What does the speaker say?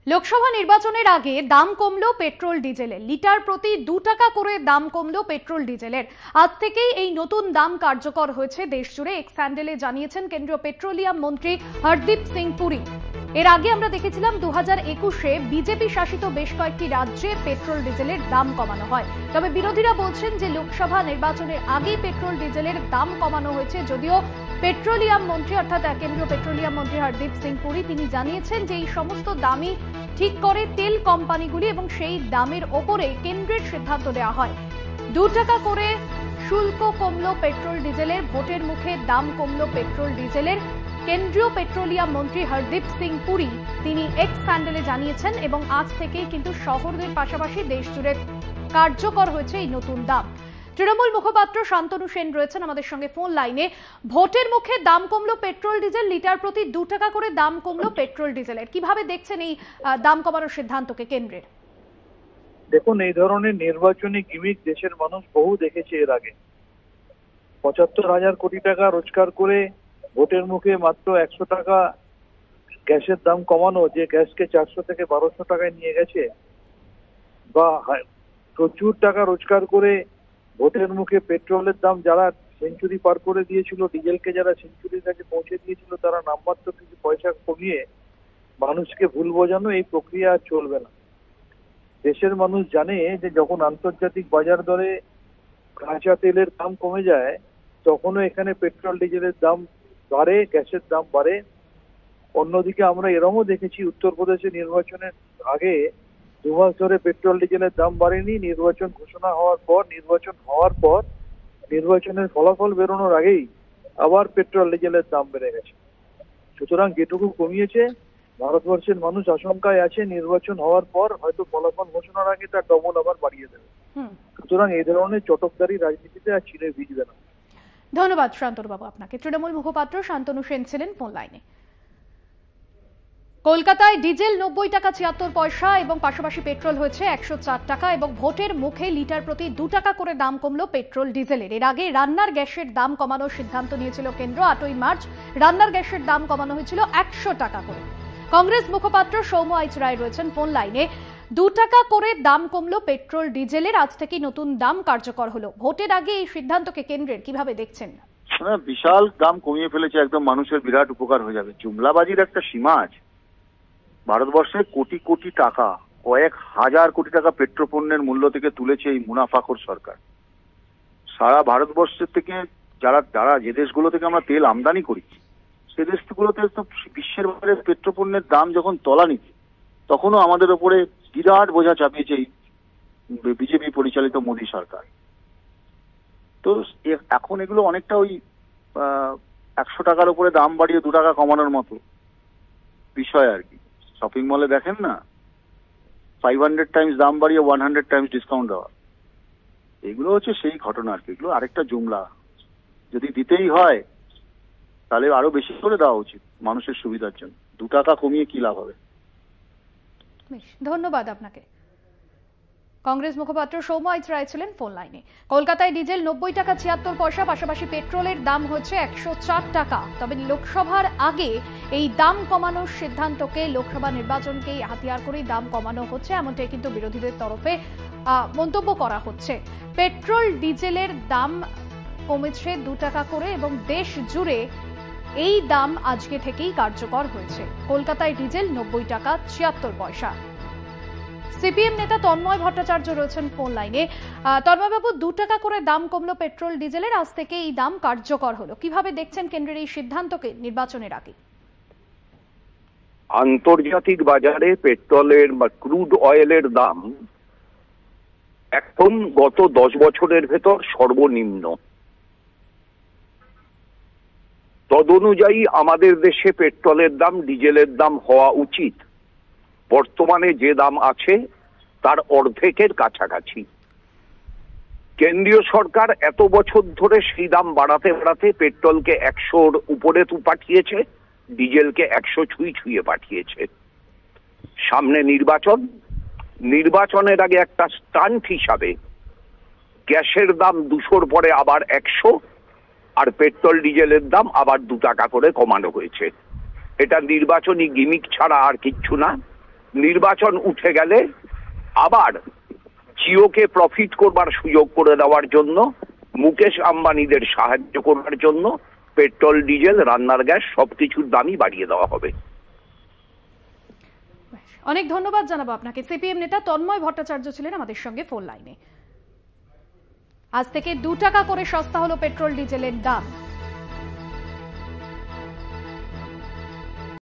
লোকসভা নির্বাচনের আগে দাম কমলো পেট্রোল ডিজেলের, লিটার প্রতি 2 টাকা করে দাম কমলো পেট্রোল ডিজেলের। আজ থেকেই এই নতুন দাম কার্যকর হয়েছে দেশজুড়ে, এক্স হ্যান্ডেলে জানিয়েছেন কেন্দ্রীয় পেট্রোলিয়াম মন্ত্রী হরদীপ সিং পুরী। এর আগে আমরা দেখেছিলাম 2021-এ বিজেপি শাসিত বেশ কয়েকটি রাজ্যে পেট্রোল ডিজেলের দাম কমানো হয়। তবে বিরোধীরা বলছেন যে লোকসভা নির্বাচনের আগেই পেট্রোল ডিজেলের দাম কমানো হয়েছে, যদিও পেট্রোলিয়াম মন্ত্রী অর্থাৎ কেন্দ্রীয় পেট্রোলিয়াম মন্ত্রী হরদীপ সিং পুরী তিনি জানিয়েছেন যে এই সমস্ত দামই ঠিক করে তেল কোম্পানিগুলি এবং সেই দামের ওপরে কেন্দ্রের সিদ্ধান্ত নেওয়া হয়। 2 টাকা করে শুল্ক কমলো পেট্রোল ডিজেলের, ভোটের মুখে দাম কমলো পেট্রোল ডিজেলের। কেন্দ্রীয় পেট্রোলিয়াম মন্ত্রী হরদীপ সিং পুরী তিনি এক্স হ্যান্ডেলে জানিয়েছেন এবং আজ থেকেই কিন্তু শহরের পাশাপাশি দেশ জুড়ে কার্যকর হয়েছে এই নতুন দাম। তৃণমূল মুখপাত্র শান্তনু সেন রয়েছেন আমাদের সঙ্গে ফোন লাইনে। ভোটের মুখে দাম কমলো পেট্রোল ডিজেল, লিটার প্রতি 2 টাকা করে দাম কমলো পেট্রোল ডিজেলের, কিভাবে দেখছেন এই দাম কমানোর সিদ্ধান্তকে কেন্দ্রের? দেখুন, এই ধরনের নির্বাচনী গিমিক দেশের মানুষ বহু দেখেছে এর আগে। 75,000 কোটি টাকা রোজগার করে ভোটের মুখে মাত্র 100 টাকা গ্যাসের দাম কমানো, যে গ্যাসকে 400 থেকে 1200 টাকায় নিয়ে গেছে, বা প্রচুর টাকা রোজগার করে ভোটের মুখে পেট্রোলের দাম যারা সেঞ্চুরি পার করে দিয়েছিল, ডিজেলকে যারা সেঞ্চুরির কাছে পৌঁছে দিয়েছিল, তারা নামমাত্র কিছু পয়সা কমিয়ে মানুষকে ভুল বোঝানো, এই প্রক্রিয়া আর চলবে না। দেশের মানুষ জানে যে যখন আন্তর্জাতিক বাজার দরে কাঁচা তেলের দাম কমে যায়, তখনও এখানে পেট্রোল ডিজেলের দাম বাড়ে, গ্যাসের দাম বাড়ে। অন্যদিকে আমরা এরমও দেখেছি, উত্তরপ্রদেশে নির্বাচনের আগে 2 মাস ধরে পেট্রোল ডিজেলের দাম বাড়েনি। নির্বাচন ঘোষণা হওয়ার পর, নির্বাচনের ফলাফল বেরোনোর আগেই আবার পেট্রোল ডিজেলের দাম বেড়ে গেছে। সুতরাং যেটুকু কমিয়েছে, ভারতবর্ষের মানুষ আশঙ্কায় আছে নির্বাচন হওয়ার পর হয়তো ফলাফল ঘোষণার আগে তার ডবল আবার বাড়িয়ে দেবে। সুতরাং এই ধরনের চটকদারি রাজনীতিতে আর ছিঁড়ে ভিজবে না। ধন্যবাদ শান্তনু বাবু আপনাকে। তৃণমূল মুখপাত্র শান্তনু সেন ছিলেন ফোন লাইনে। কলকাতায় ডিজেল 90 টাকা 76 পয়সা এবং পাশাপাশি পেট্রোল হয়েছে 104 টাকা এবং ভোটের মুখে লিটার প্রতি 2 টাকা করে দাম কমলো পেট্রোল ডিজেলের। এর আগে রান্নার গ্যাসের দাম কমানোর সিদ্ধান্ত নিয়েছিল কেন্দ্র। 8ই মার্চ রান্নার গ্যাসের দাম কমানো হয়েছিল 100 টাকা করে। কংগ্রেস মুখপাত্র সৌম্য আইচ রায় রয়েছেন ফোন লাইনে। 2 টাকা করে দাম কমলো পেট্রোল ডিজেলের, আজ থেকে নতুন দাম কার্যকর হলো। ভোটের আগে এই সিদ্ধান্তকে কেন্দ্রের কিভাবে দেখছেন? বিশাল দাম কমিয়ে ফেলেছে, একদম মানুষের বিরাট উপকার হয়ে যাবে। জুমলাবাজির একটা সীমা আছে। ভারতবর্ষে কোটি কোটি টাকা, কয়েক হাজার কোটি টাকা পেট্রোপণ্যের মূল্য থেকে তুলেছে এই মুনাফাখোর সরকার। সারা ভারতবর্ষের থেকে যারা যে দেশগুলো থেকে আমরা তেল আমদানি করি, সে দেশগুলোতে তো বিশ্বের বাজারে পেট্রোপণ্যের দাম যখন তলানিতে, তখনও আমাদের ওপরে বিরাট বোঝা চাপিয়েছে এই বিজেপি পরিচালিত মোদী সরকার। তো এখন এগুলো অনেকটা ওই 100 টাকার উপরে দাম বাড়িয়ে 2 টাকা কমানোর মতো বিষয় আর কি। শপিং মলে দেখেন না, 500 টাইমস দাম বাড়িয়ে 100 টাইমস ডিসকাউন্ট দেওয়া, এগুলো হচ্ছে সেই ঘটনা আর কি। এগুলো আরেকটা জুমলা। যদি দিতেই হয় তাহলে আরো বেশি করে দেওয়া উচিত মানুষের সুবিধার জন্য। 2 টাকা কমিয়ে কি লাভ হবে? ধন্যবাদ আপনাকে। কংগ্রেস মুখপাত্র সৌম্য আইচ রায় ছিলেন ফোন লাইনে। কলকাতায় ডিজেল 90 টাকা 76 পয়সা, পাশাপাশি পেট্রোলের দাম হচ্ছে 104 টাকা। তবে লোকসভার আগে এই দাম কমানোর সিদ্ধান্তকে, লোকসভা নির্বাচনকেই হাতিয়ার করেই দাম কমানো হচ্ছে, এমনটাই কিন্তু বিরোধীদের তরফে মন্তব্য করা হচ্ছে। পেট্রোল ডিজেলের দাম কমেছে 2 টাকা করে এবং দেশ জুড়ে এই দাম আজকে থেকেই কার্যকর হয়েছে। কলকাতায় ডিজেল 90 টাকা 76 পয়সা। সিপিএম নেতা তন্ময় ভট্টাচার্য রয়েছেন ফোন লাইনে। তন্ময় বাবু, 2 টাকা করে দাম কমলো পেট্রোল ডিজেলের, আজ থেকে এই দাম কার্যকর হলো, কিভাবে দেখছেন কেন্দ্রের এই সিদ্ধান্তকে নির্বাচনের আগে? আন্তর্জাতিক বাজারে পেট্রোলের বা ক্রুড অয়েলের দাম এখন গত 10 বছরের ভেতর সর্বনিম্ন। তদনুযায়ী আমাদের দেশে পেট্রোলের দাম, ডিজেলের দাম হওয়া উচিত বর্তমানে যে দাম আছে তার অর্ধেকের কাছাকাছি। কেন্দ্রীয় সরকার এত বছর ধরে সেই দাম বাড়াতে বাড়াতে পেট্রোলকে 100-র উপরে পাঠিয়েছে, ডিজেলকে 100 ছুঁয়ে পাঠিয়েছে। সামনে নির্বাচনের আগে একটা স্টান্ট হিসাবে গ্যাসের দাম 200-র পরে আবার 100, আর পেট্রোল ডিজেলের দাম আবার 2 টাকা করে কমানো হয়েছে। এটা নির্বাচনী গিমিক ছাড়া আর কিচ্ছু না। নির্বাচন উঠে গেলে আবার জিওকে প্রফিট করবার সুযোগ করে দেওয়ার জন্য, মুকেশ আম্বানিদের সাহায্য করবার জন্য পেট্রোল, ডিজেল, রান্নার গ্যাস সবকিছুর দামই বাড়িয়ে দেওয়া হবে। অনেক ধন্যবাদ জানাবো আপনাকে। সিপিএম নেতা তন্ময় ভট্টাচার্য ছিলেন আমাদের সঙ্গে ফোন লাইনে। আজ থেকে 2 টাকা করে সস্তা হলো পেট্রোল ডিজেলের দাম।